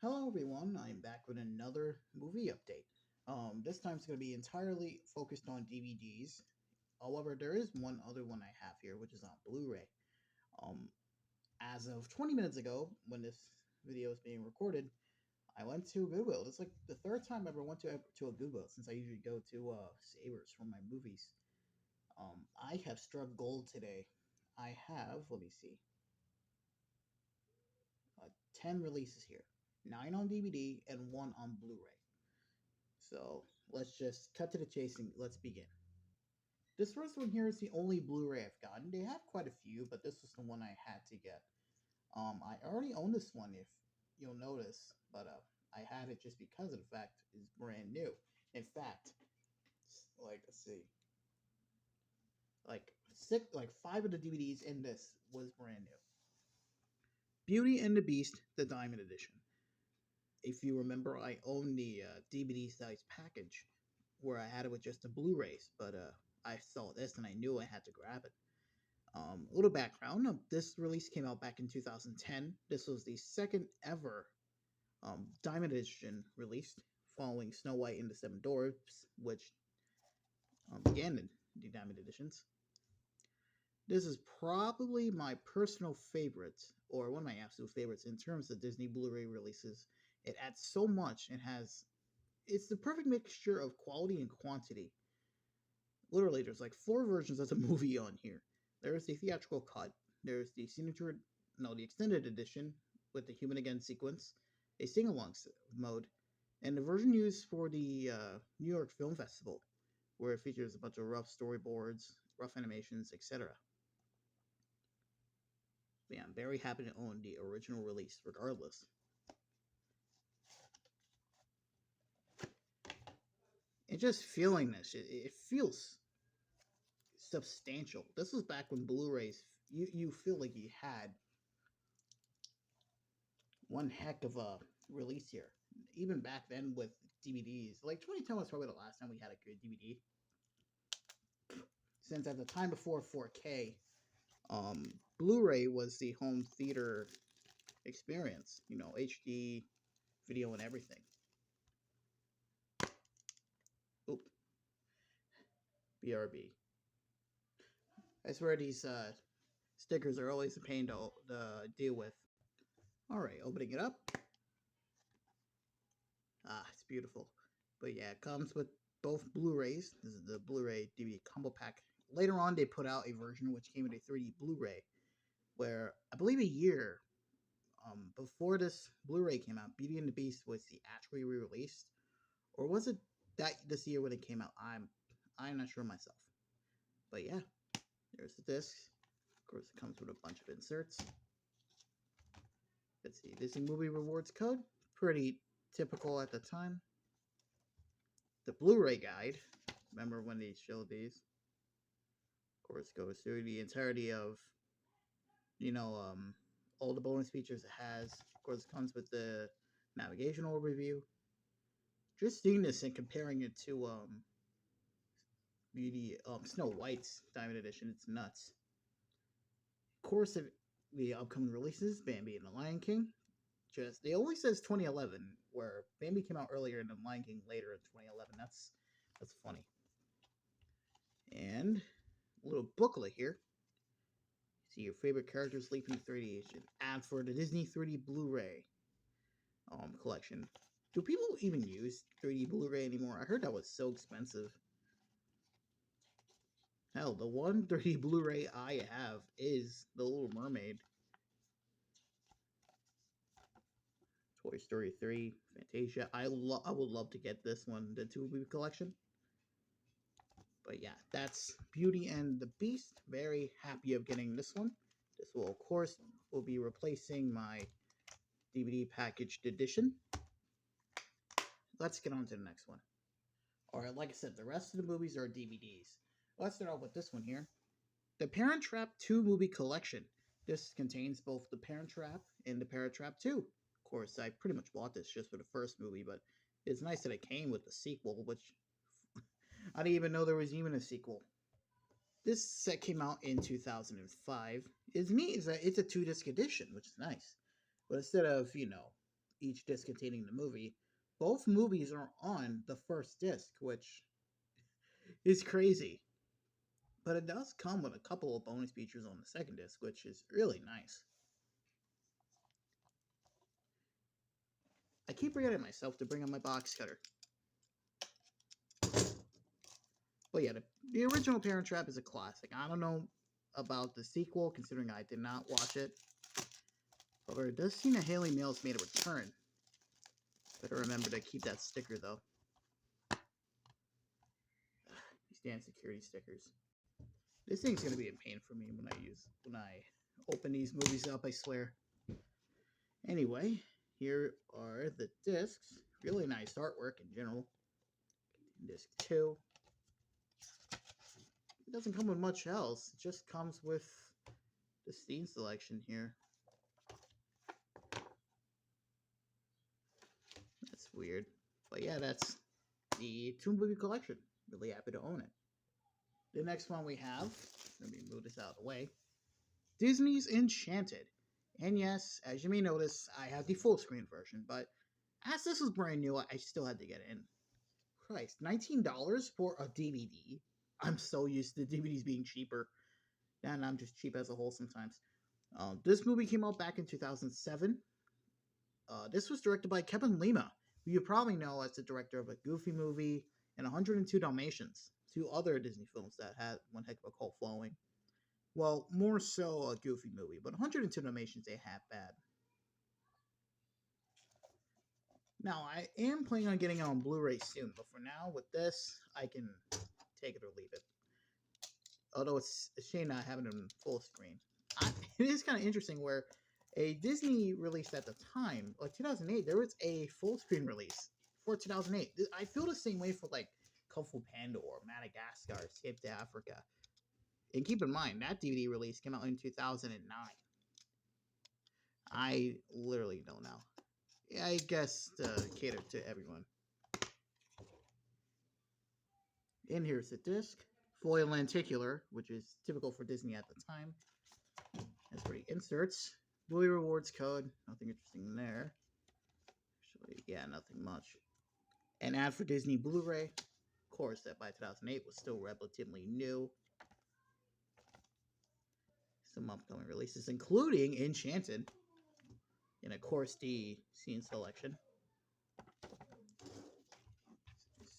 Hello everyone, I'm back with another movie update. This time it's going to be entirely focused on DVDs. However, there is one other one I have here, which is on Blu-ray. Um, as of 20 minutes ago, when this video is being recorded, I went to Goodwill. It's like the third time I ever went to a Goodwill since I usually go to Savers for my movies. I have struck gold today. I have, let me see, 10 releases here, 9 on DVD and 1 on Blu-ray. So let's just cut to the chase and let's begin. This first one here is the only Blu-ray I've gotten. They have quite a few, but this was the one I had to get. I already own this one, if you'll notice, but I had it just because of the fact it's brand new. In fact, let's see, like five of the DVDs in this was brand new. Beauty and the Beast, the Diamond Edition. If you remember, I own the DVD size package where I had it with just the Blu-rays, but I saw this and I knew I had to grab it. A little background: this release came out back in 2010. This was the second ever Diamond Edition released, following Snow White and the Seven Dwarfs, which began the Diamond Editions. This is probably my personal favorite, or one of my absolute favorites, in terms of Disney Blu-ray releases. It adds so much and it's the perfect mixture of quality and quantity. Literally, there's like four versions of the movie on here. There's the theatrical cut, there's the signature, no, the extended edition with the Human Again sequence, a sing-along mode, and the version used for the New York Film Festival, where it features a bunch of rough storyboards, rough animations, etc. But yeah, I'm very happy to own the original release, regardless. And just feeling this, it feels substantial. This was back when Blu-rays, you feel like you had one heck of a release here. Even back then with DVDs, like 2010 was probably the last time we had a good DVD. Since at the time before 4K, Blu-ray was the home theater experience. You know, HD video and everything. Oop, BRB. I swear these stickers are always a pain to deal with. All right, opening it up. Ah, it's beautiful. But yeah, it comes with both Blu-rays. This is the Blu-ray DVD combo pack. Later on, they put out a version which came with a 3D Blu-ray, where I believe a year before this Blu-ray came out, Beauty and the Beast was the actually re-released, or was it that this year when it came out? I'm not sure myself. But yeah, there's the disc. Of course, it comes with a bunch of inserts. Let's see, Disney Movie Rewards code, pretty typical at the time. The Blu-ray guide. Remember when they showed these? Of course, goes through the entirety of, you know, all the bonus features it has. Of course, it comes with the navigational overview. Just seeing this and comparing it to Snow White's Diamond Edition, it's nuts. Of course, the upcoming releases: Bambi and the Lion King. Just they only says 2011, where Bambi came out earlier and the Lion King later in 2011. That's funny. And a little booklet here. See your favorite characters leap into 3D. And for the Disney 3D Blu-ray collection. Do people even use 3D Blu-ray anymore? I heard that was so expensive. Hell, the one 3D Blu-ray I have is The Little Mermaid. Toy Story 3, Fantasia. I would love to get this one, the 2 movie collection. But yeah, that's Beauty and the Beast. Very happy of getting this one. This will, of course, be replacing my DVD packaged edition. Let's get on to the next one. Alright, like I said, the rest of the movies are DVDs. Let's start off with this one here. The Parent Trap 2 movie collection. This contains both The Parent Trap and The Parent Trap 2. Of course, I pretty much bought this just for the first movie, but it's nice that it came with the sequel, which I didn't even know there was even a sequel. This set came out in 2005. It's neat is that it's a 2-disc edition, which is nice. But instead of, each disc containing the movie. Both movies are on the first disc, which is crazy. But it does come with a couple of bonus features on the second disc, which is really nice. I keep forgetting myself to bring up my box cutter. But yeah, the original Parent Trap is a classic. I don't know about the sequel, considering I did not watch it. However, it does seem that Haley Mills made a return. Better remember to keep that sticker, though. These damn security stickers. This thing's gonna be a pain for me when I open these movies up, I swear. Anyway, here are the discs. Really nice artwork in general. Disc 2. It doesn't come with much else. It just comes with the scene selection here. That's weird. But yeah, that's the 2-movie collection. Really happy to own it. The next one we have, let me move this out of the way, Disney's Enchanted. And yes, as you may notice, I have the full screen version, but as this was brand new, I still had to get it in. Christ, $19 for a DVD. I'm so used to DVDs being cheaper. And I'm just cheap as a whole sometimes. This movie came out back in 2007. This was directed by Kevin Lima, who you probably know as the director of a Goofy movie and 102 Dalmatians, 2 other Disney films that had one heck of a cult following. Well, more so a Goofy movie, but 102 Dalmatians ain't half bad. Now, I am planning on getting it on Blu-ray soon, but for now, with this, I can take it or leave it. Although it's a shame not having it in full screen. It is kind of interesting where a Disney release at the time, like 2008, there was a full screen release for 2008. I feel the same way for like Kung Fu Panda or Madagascar, Escape to Africa. And keep in mind, that DVD release came out in 2009. I literally don't know. I guess to cater to everyone. And here's the disc. Foil lenticular, which is typical for Disney at the time. Has pretty inserts. Blu-ray rewards code. Nothing interesting there. Actually, yeah, nothing much. An ad for Disney Blu-ray. Of course, that by 2008 was still relatively new. Some upcoming releases, including Enchanted. And of course, the scene selection.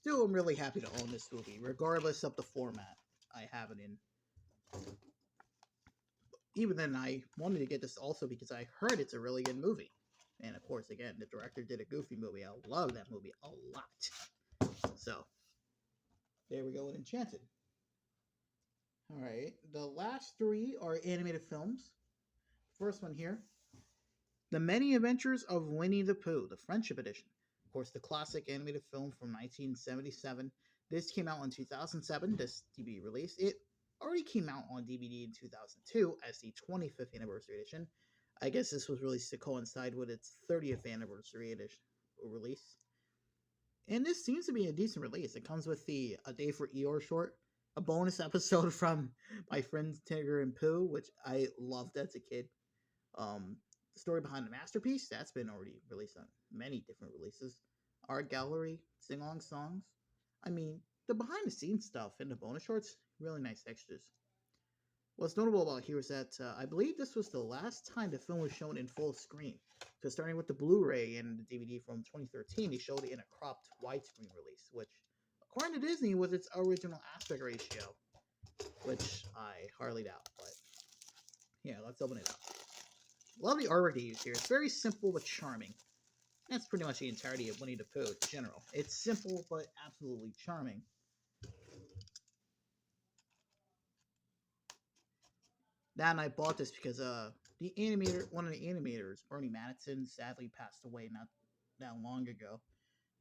Still, I'm really happy to own this movie, regardless of the format I have it in. Even then, I wanted to get this also because I heard it's a really good movie. And of course, again, the director did a Goofy movie. I love that movie a lot. So, there we go with Enchanted. Alright, the last 3 are animated films. First one here, The Many Adventures of Winnie the Pooh, the Friendship Edition. Of course, the classic animated film from 1977. This came out in 2007, this DVD release. It already came out on DVD in 2002 as the 25th anniversary edition. I guess this was released to coincide with its 30th anniversary edition release. And this seems to be a decent release. It comes with the A Day for Eeyore short, a bonus episode from my friends Tigger and Pooh, which I loved as a kid. The story behind the masterpiece, that's been already released on many different releases. Art gallery, sing-along songs. I mean, the behind-the-scenes stuff and the bonus shorts, really nice extras. What's notable about here is that I believe this was the last time the film was shown in full screen. Because starting with the Blu-ray and the DVD from 2013, they showed it in a cropped widescreen release, which, according to Disney, was its original aspect ratio, which I hardly doubt. But yeah, let's open it up. Love the artwork they use here. It's very simple but charming. That's pretty much the entirety of Winnie the Pooh in general. It's simple but absolutely charming. That and I bought this because one of the animators, Bernie Madison, sadly passed away not that long ago.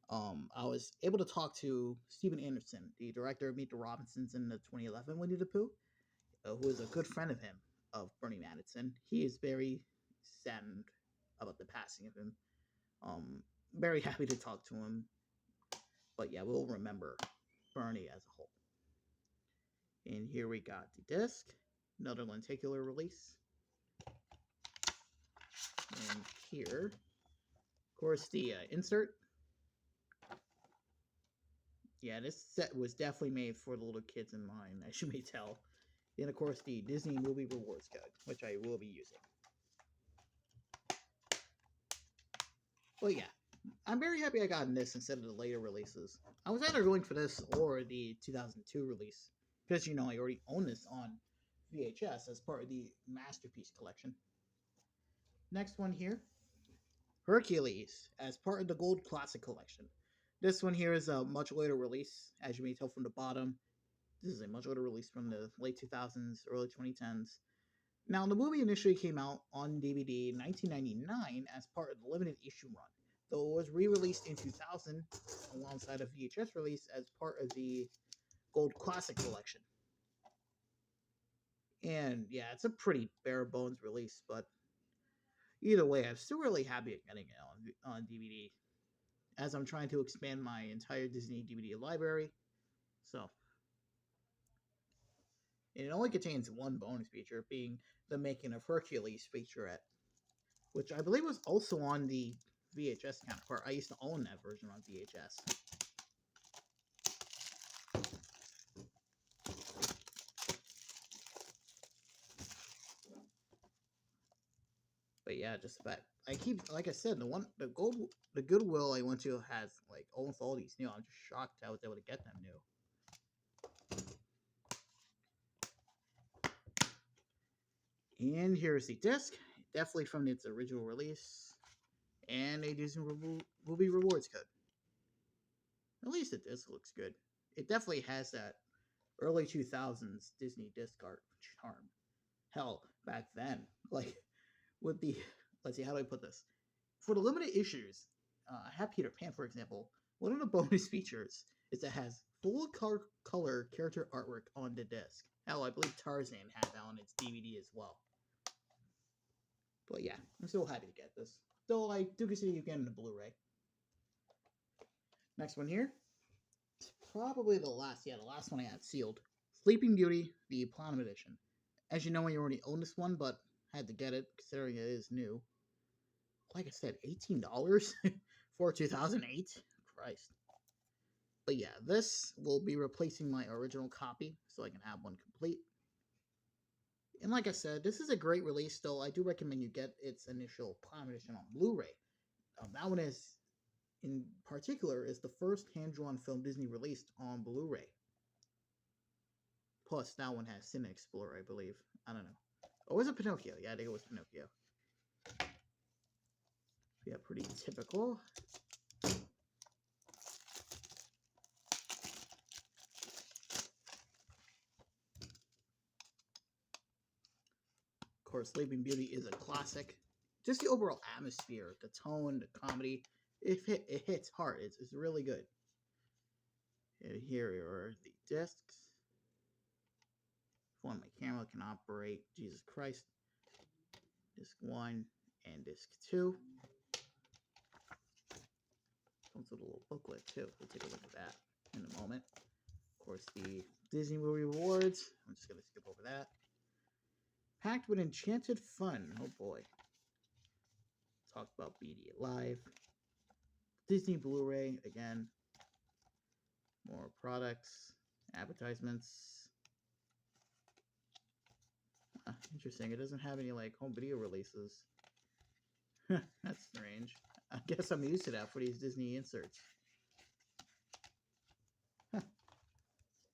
I was able to talk to Steven Anderson, the director of Meet the Robinsons in the 2011 Winnie the Pooh, who is a good friend of him, of Bernie Madison. He is very saddened about the passing of him. Very happy to talk to him. But yeah, we'll remember Bernie as a whole. And here we got the disc, another lenticular release. And here Of course, the insert. Yeah, this set was definitely made for the little kids in mind, as you may tell. And of course, the Disney Movie Rewards Code, which I will be using. But yeah, I'm very happy I got this instead of the later releases. I was either going for this or the 2002 release, because I already own this on VHS as part of the Masterpiece collection. Next one here, Hercules, as part of the Gold Classic collection. This one here is a much later release, as you may tell from the bottom. This is a much later release from the late 2000s, early 2010s. Now, the movie initially came out on DVD in 1999 as part of the limited issue run, though it was re-released in 2000 alongside a VHS release as part of the Gold Classic collection. And yeah, it's a pretty bare bones release, but either way, I'm still really happy at getting it on DVD, as I'm trying to expand my entire Disney DVD library. So, and it only contains one bonus feature, being the Making of Hercules featurette, which I believe was also on the VHS counterpart. I used to own that version on VHS. But yeah, just about. I keep, like I said, the Goodwill I went to has like almost all these new. I'm just shocked I was able to get them new. And here's the disc, definitely from its original release, and a Disney Movie Rewards Code. At least the disc looks good. It definitely has that early 2000s Disney disc art charm. Hell, back then, like with the, let's see, how do I put this? For the limited issues, I have Peter Pan, for example. One of the bonus features is it has full color character artwork on the disc. Hell, I believe Tarzan had that on its DVD as well. But yeah, I'm still happy to get this. Though I do consider you getting the Blu-ray. Next one here. It's probably the last one I had sealed. Sleeping Beauty, the Platinum Edition. As you know, I already own this one, but had to get it considering it is new. Like I said, $18 for 2008? Christ. But yeah, this will be replacing my original copy, so I can have one complete. And like I said, this is a great release, though I do recommend you get its initial Platinum Edition on Blu-ray. That one is, in particular, is the first hand-drawn film Disney released on Blu-ray. Plus, that one has Cine Explorer, I believe. I don't know. Or was it Pinocchio? Yeah, I think it was Pinocchio. Yeah, pretty typical. Of course, Sleeping Beauty is a classic. Just the overall atmosphere, the tone, the comedy, it hits hard. It's really good. And here are the discs. If my camera can operate, Jesus Christ. Disc 1 and Disc 2. Comes with a little booklet too. We'll take a look at that in a moment. Of course, the Disney Movie Rewards. I'm just going to skip over that. Packed with enchanted fun. Oh boy. Talk about BD Live. Disney Blu-ray again. More products. Advertisements. Interesting. It doesn't have any like home video releases. That's strange. I guess I'm used to that for these Disney inserts.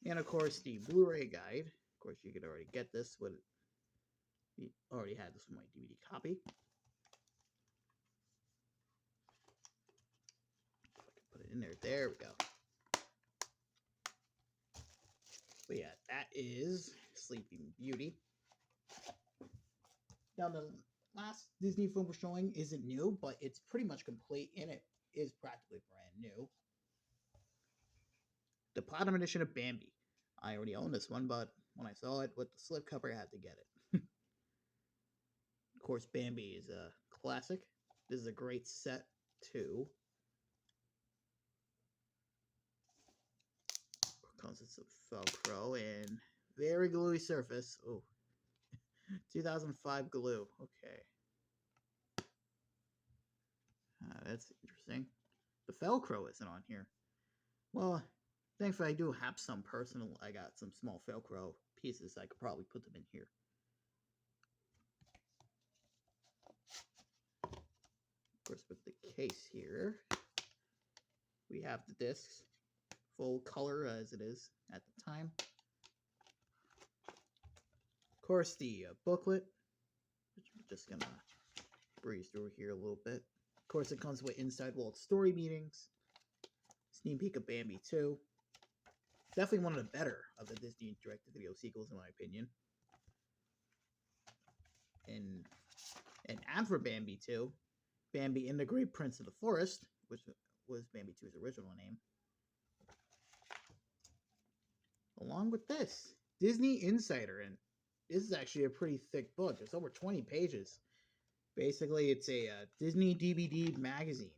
And of course, the Blu-ray guide. Of course, you could already get this with. You already had this with my DVD copy. I can put it in there. There we go. But yeah, that is Sleeping Beauty. Now, the last Disney film we're showing isn't new, but it's pretty much complete, and it is practically brand new. The Platinum Edition of Bambi. I already own this one, but when I saw it with the slipcover, I had to get it. Of course, Bambi is a classic. This is a great set, too. Comes with some Velcro and very gluey surface. Oh, 2005 glue. Okay. that's interesting. The Velcro isn't on here. Well, thankfully I do have some personal. I got some small Velcro pieces. I could probably put them in here. Of course, with the case here, we have the discs, full color as it is at the time. Of course, the booklet, which we're just gonna breeze through here a little bit. Of course, it comes with Inside World Story meetings, sneak peek of Bambi 2. Definitely one of the better of the Disney direct-to-video sequels, in my opinion. And after Bambi 2, Bambi and the Great Prince of the Forest, which was Bambi 2's original name. Along with this, Disney Insider, and this is actually a pretty thick book. It's over 20 pages. Basically, it's a Disney DVD magazine.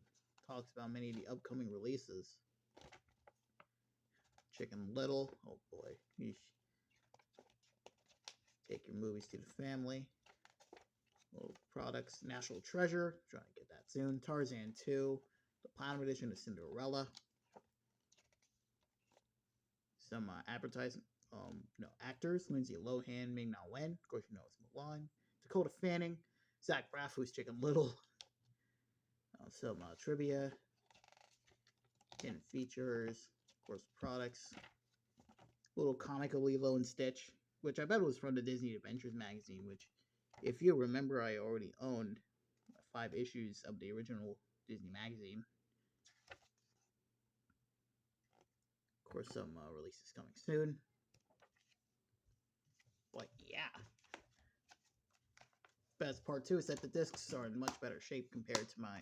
Talks about many of the upcoming releases. Chicken Little, oh boy. Yeesh. Take your movies to the family. Little products, National Treasure, trying to get that soon. Tarzan 2, the Platinum Edition of Cinderella. Some advertising, actors, Lindsay Lohan, Ming-Na Wen, of course you know it's Mulan. Dakota Fanning, Zach Braff, who's Chicken Little. Some trivia, hidden features, of course products. Little comic of Lilo and Stitch, which I bet was from the Disney Adventures magazine, which, if you remember, I already owned 5 issues of the original Disney magazine. Of course, some releases coming soon. But yeah. Best part too is that the discs are in much better shape compared to my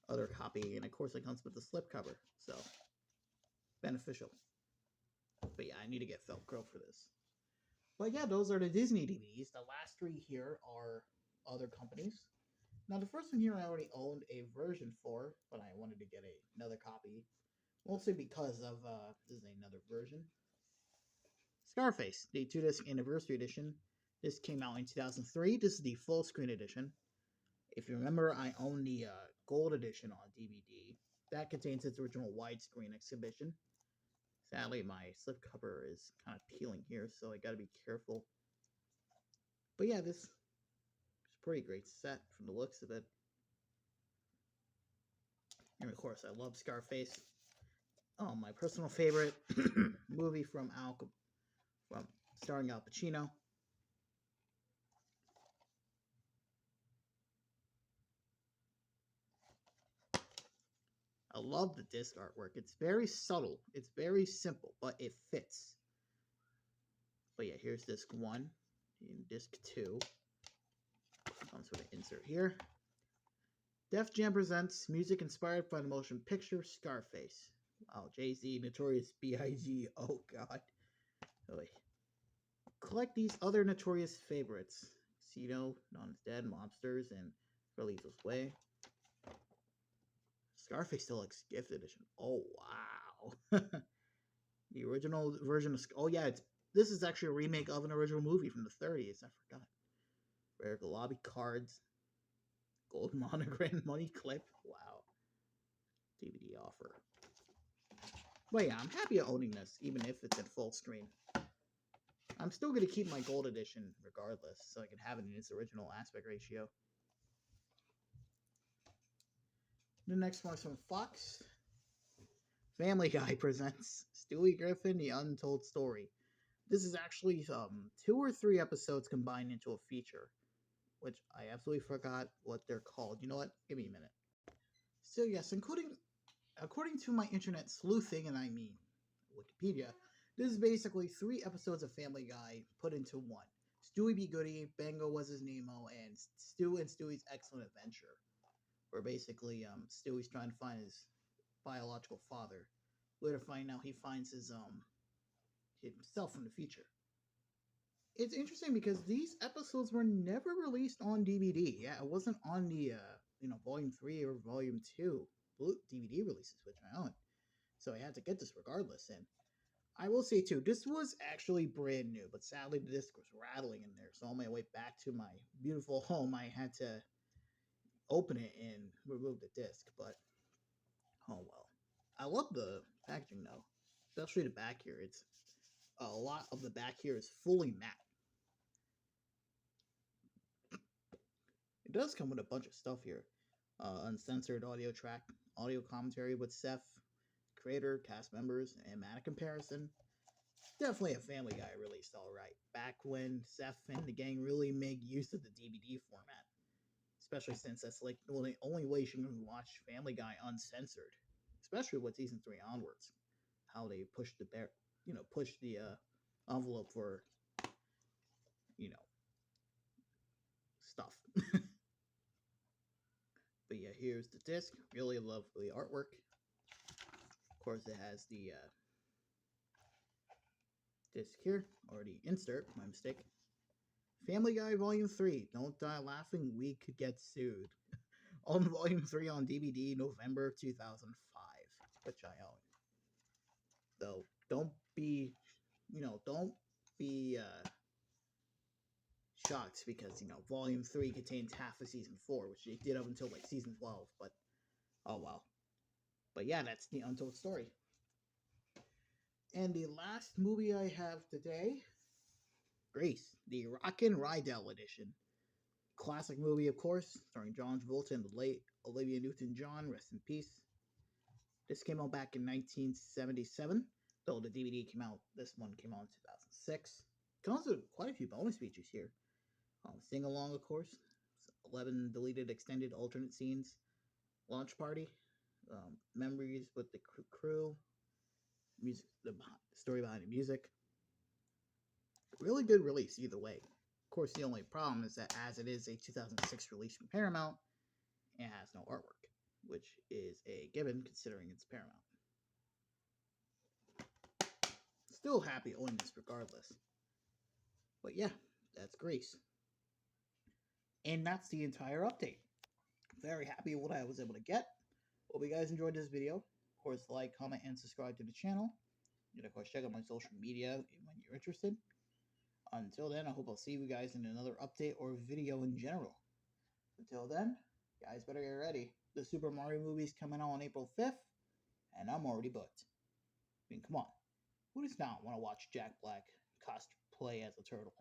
other copy, and of course it comes with the slipcover, so beneficial. But yeah, I need to get Velcro for this. But yeah, those are the Disney DVDs. The last 3 here are other companies. Now the first one here I already owned a version for, but I wanted to get another copy, mostly because of this is another version. Scarface, the 2-disc anniversary edition. This came out in 2003. This is the full screen edition. If you remember, I own the gold edition on DVD. That contains its original widescreen exhibition. Sadly, my slipcover is kind of peeling here, so I gotta be careful. But yeah, this is a pretty great set from the looks of it. And of course, I love Scarface. Oh, my personal favorite movie from starring Al Pacino. I love the disc artwork. It's very subtle. It's very simple, but it fits. But yeah, here's disc 1 and disc 2. Comes with an insert here. Def Jam presents music inspired by the motion picture Scarface. Wow, Jay-Z, Notorious B.I.G. Oh god. Oh, wait. Collect these other notorious favorites. Cito, None is Dead, Mobsters, and Carlito's Way. Scarface Deluxe Gift Edition. Oh wow. The original version of this is actually a remake of an original movie from the 30s. I forgot. Rare Lobby cards. Gold monogram money clip. Wow. DVD offer. But yeah, I'm happy owning this, even if it's in full screen. I'm still going to keep my gold edition regardless, so I can have it in its original aspect ratio. The next one is from Fox. Family Guy presents Stewie Griffin, The Untold Story. This is actually 2 or 3 episodes combined into a feature, which I absolutely forgot what they're called. You know what? Give me a minute. So yes, according to my internet sleuthing, and I mean Wikipedia, this is basically 3 episodes of Family Guy put into one. Stewie Be Goody, Bango Was His Nemo, and Stu and Stewie's Excellent Adventure. Where basically Stewie's trying to find his biological father. Later finding out he finds himself in the future. It's interesting because these episodes were never released on DVD. Yeah, it wasn't on the Volume 3 or Volume 2 DVD releases, which I own. So I had to get this regardless. And I will say too, this was actually brand new, but sadly the disc was rattling in there. So on my way back to my beautiful home, I had to open it and remove the disc, but oh well. I love the packaging though, especially the back here. It's a lot of the back here is fully matte. It does come with a bunch of stuff here. Uncensored audio track, audio commentary with Seth, creator, cast members, and mana comparison. Definitely a Family Guy release, alright. Back when Seth and the gang really made use of the DVD format. Especially since that's like the only way you can watch Family Guy uncensored. Especially with season 3 onwards. How they push the push the envelope for, you know, stuff. But yeah, here's the disc. Really lovely artwork. Of course, it has the disc here, or the insert, my mistake. Family Guy Volume 3. Don't die laughing, we could get sued. On Volume 3 on DVD, November 2005, which I own. Though, don't be, don't be shocked because, Volume 3 contains half of Season 4, which they did up until, like, Season 12, but, oh well. But yeah, that's the Untold Story. And the last movie I have today, Grace, the Rockin' Rydell edition. Classic movie, of course, starring John Travolta and the late Olivia Newton-John, rest in peace. This came out back in 1977, though the DVD came out, this one came out in 2006. Comes with quite a few bonus features here. Sing along, of course, 11 deleted extended alternate scenes, launch party, memories with the crew, music, the story behind the music. Really good release either way. Of course, the only problem is that as it is a 2006 release from Paramount, it has no artwork, which is a given considering it's Paramount. Still happy owning this regardless. But yeah, that's Grease. And that's the entire update. Very happy with what I was able to get. Hope you guys enjoyed this video. Of course, like, comment, and subscribe to the channel. And of course, check out my social media when you're interested. Until then, I hope I'll see you guys in another update or video in general. Until then, guys better get ready. The Super Mario movie's coming out on April 5th, and I'm already booked. I mean, come on. Who does not want to watch Jack Black cosplay as a turtle?